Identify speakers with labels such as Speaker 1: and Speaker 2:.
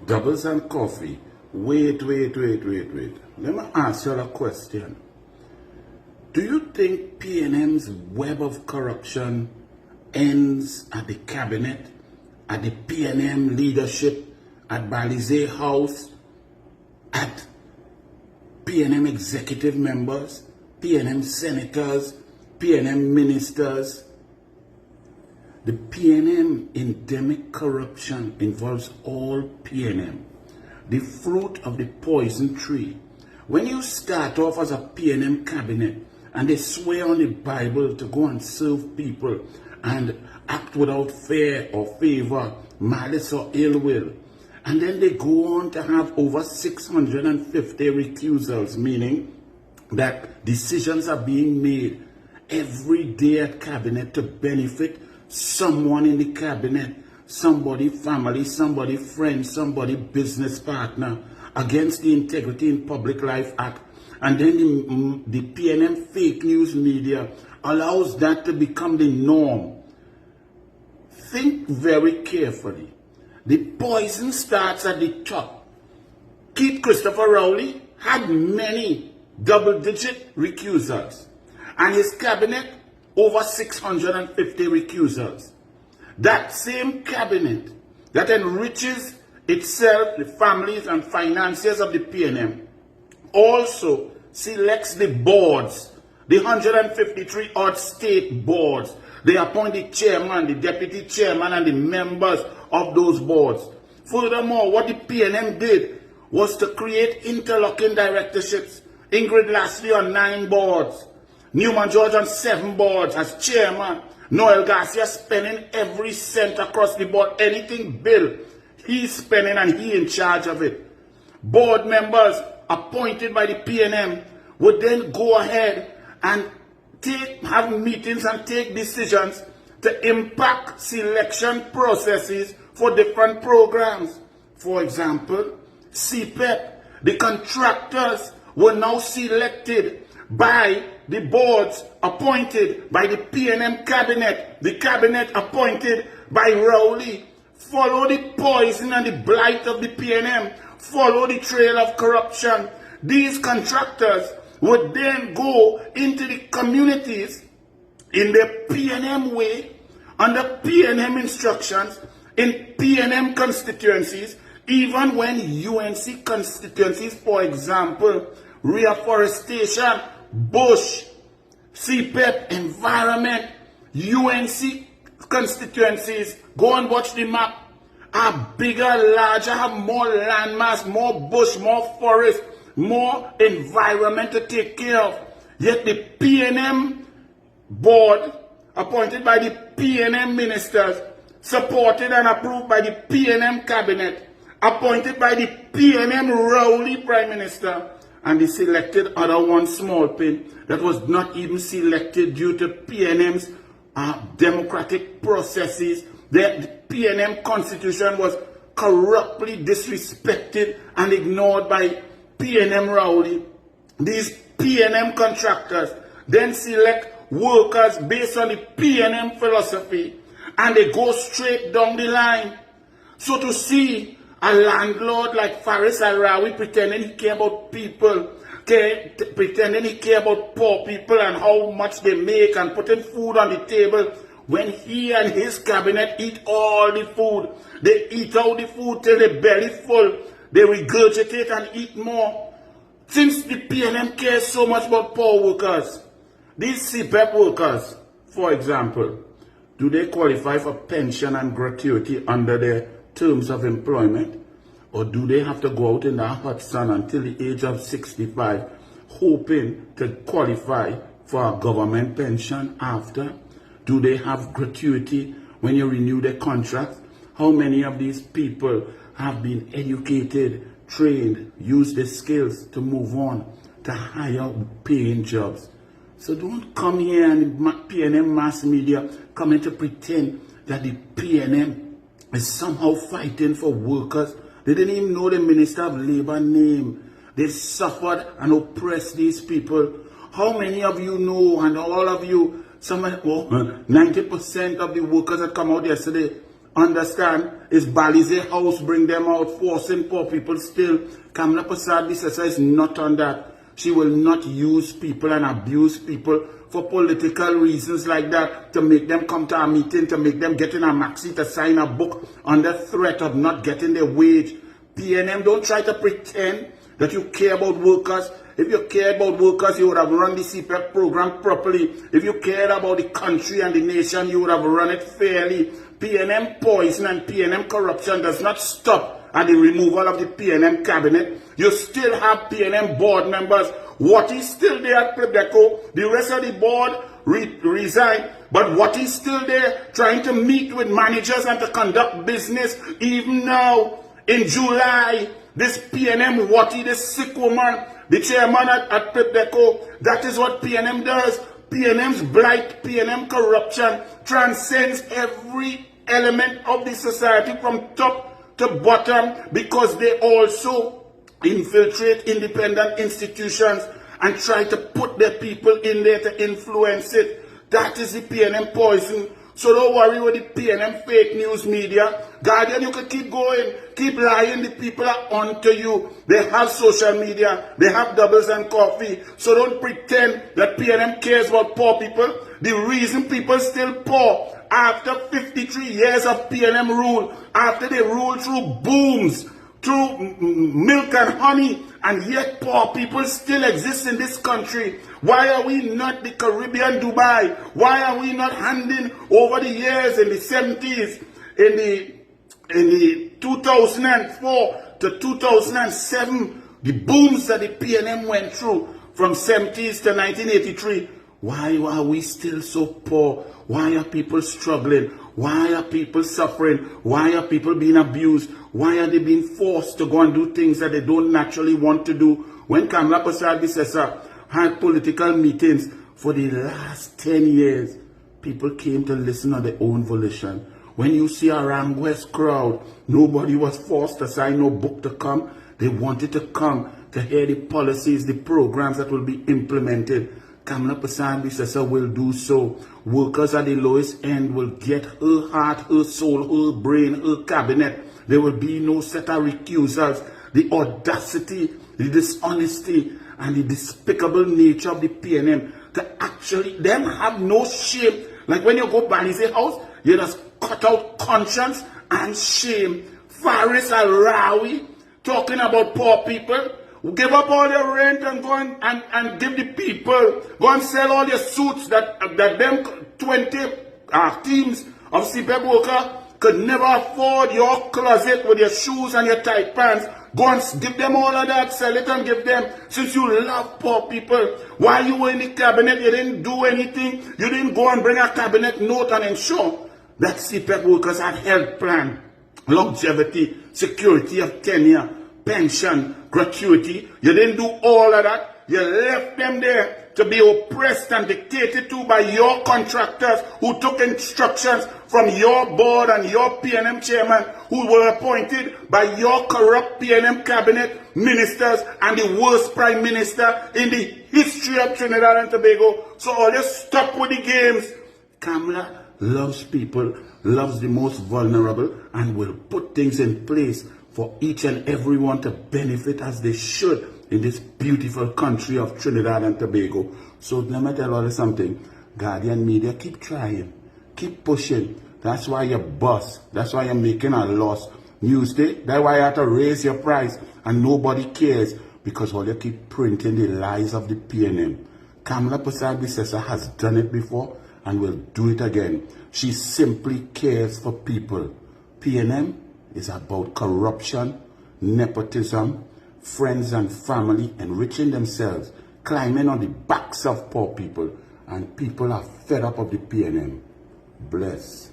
Speaker 1: Doubles and coffee. Wait. Let me ask you a question. Do you think PNM's web of corruption ends at the cabinet, at the PNM leadership, at Balizé House, at PNM executive members, PNM senators, PNM ministers? The PNM endemic corruption involves all PNM. The fruit of the poison tree. When you start off as a PNM cabinet and they swear on the Bible to go and serve people and act without fear or favor, malice or ill will, and then they go on to have over 650 recusals, meaning that decisions are being made every day at cabinet to benefit someone in the cabinet, somebody family, somebody friend, somebody business partner, against the Integrity in Public Life Act. And then the PNM fake news media allows that to become the norm. Think very carefully. The poison starts at the top. Keith Christopher Rowley had many double-digit recusals, and his cabinet over 650 recusals. That same cabinet that enriches itself, the families and financiers of the PNM, also selects the boards, the 153 odd state boards. They appoint the chairman, the deputy chairman, and the members of those boards. Furthermore, what the PNM did was to create interlocking directorships. Ingrid Lashley on 9 boards, Newman George on 7 boards as chairman, Noel Garcia spending every cent across the board. Anything bill, he's spending and he in charge of it. Board members appointed by the PNM would then go ahead and have meetings and take decisions to impact selection processes for different programs. For example, CPEP, the contractors were now selected by the boards appointed by the PNM cabinet, the cabinet appointed by Rowley. Follow the poison and the blight of the PNM. Follow the trail of corruption. These contractors would then go into the communities in the PNM way, under PNM instructions, in PNM constituencies, even when UNC constituencies, for example, reforestation, bush, CPEP, environment, UNC constituencies, go and watch the map, are bigger, larger, have more landmass, more bush, more forest, more environment to take care of. Yet the PNM board, appointed by the PNM ministers, supported and approved by the PNM cabinet, appointed by the PNM Rowley Prime Minister, and the selected other one small pin that was not even selected due to PNM's democratic processes. The PNM constitution was corruptly disrespected and ignored by PNM Rowley. These PNM contractors then select workers based on the PNM philosophy, and they go straight down the line. So to see a landlord like Faris Al-Rawi pretending he care about people, pretending he care about poor people and how much they make and putting food on the table, when he and his cabinet eat all the food. They eat out the food till their belly full. They regurgitate and eat more. Since the PNM cares so much about poor workers, these CPEP workers, for example, do they qualify for pension and gratuity under their terms of employment? Or do they have to go out in the hot sun until the age of 65, hoping to qualify for a government pension after? Do they have gratuity when you renew their contracts? How many of these people have been educated, trained, used their skills to move on to higher paying jobs? So don't come here and PNM mass media come in to pretend that the PNM is somehow fighting for workers. They didn't even know the Minister of Labor name. They suffered and oppressed these people. How many of you know, and all of you, 90% of the workers that come out yesterday understand, is Balize House, bring them out, forcing poor people still. Kamla Prasad Bisesa is not on that. She will not use people and abuse people for political reasons like that, to make them come to our meeting, to make them get in a maxi to sign a book under threat of not getting their wage. PNM, don't try to pretend that you care about workers. If you cared about workers, you would have run the CPEP program properly. If you cared about the country and the nation, you would have run it fairly. PNM poison and PNM corruption does not stop at the removal of the PNM cabinet. You still have PNM board members. What is still there at Prebeco? The rest of the board resigned. But what is still there? Trying to meet with managers and to conduct business. Even now, in July, this PNM Wati, this sick woman, the chairman at Prebeco, that is what PNM does. PNM's blight, PNM corruption transcends every element of the society from top to bottom, because they also infiltrate independent institutions and try to put their people in there to influence it. That is the PNM poison. So don't worry with the PNM fake news media. Guardian, you can keep going, keep lying. The people are onto you. They have social media. They have doubles and coffee. So don't pretend that PNM cares about poor people. The reason people still poor after 53 years of PNM rule, after they ruled through booms, through milk and honey, and yet poor people still exist in this country. Why are we not the Caribbean Dubai? Why are we not handing over the years in the 70s, in the 2004 to 2007, the booms that the PNM went through from 70s to 1983? Why are we still so poor? Why are people struggling? Why are people suffering? Why are people being abused? Why are they being forced to go and do things that they don't naturally want to do? When Kamla Prasad Bisesa had political meetings for the last 10 years, people came to listen on their own volition. When you see a Rangwest crowd, nobody was forced to sign no book to come. They wanted to come to hear the policies, the programs that will be implemented. Kamla Prasad Bisesa will do so. Workers at the lowest end will get her heart, her soul, her brain, her cabinet. There will be no set of recusals. The audacity, the dishonesty, and the despicable nature of the PNM to actually, them have no shame. Like when you go Balize House, you just cut out conscience and shame. Faris Al-Rawi talking about poor people. Give up all your rent and go and give the people. Go and sell all your suits that them 20 teams of CPEP workers could never afford. Your closet with your shoes and your tight pants. Go and give them all of that. Sell it and give them. Since you love poor people, while you were in the cabinet, you didn't do anything. You didn't go and bring a cabinet note and ensure that CPEP workers had health plan, longevity, security of tenure, pension, gratuity. You didn't do all of that. You left them there to be oppressed and dictated to by your contractors who took instructions from your board and your PNM chairman, who were appointed by your corrupt PNM cabinet ministers and the worst prime minister in the history of Trinidad and Tobago. So all you stop with the games. Kamla loves people, loves the most vulnerable, and will put things in place for each and everyone to benefit as they should in this beautiful country of Trinidad and Tobago. So let me tell you something. Guardian Media, keep trying. Keep pushing. That's why you're bust. That's why you're making a loss. Newsday, that's why you have to raise your price. And nobody cares because all you keep printing the lies of the PNM. Kamla Prasad Bisesa has done it before and will do it again. She simply cares for people. PNM is about corruption, nepotism, friends and family enriching themselves, climbing on the backs of poor people, and people are fed up of the PNM. Bless.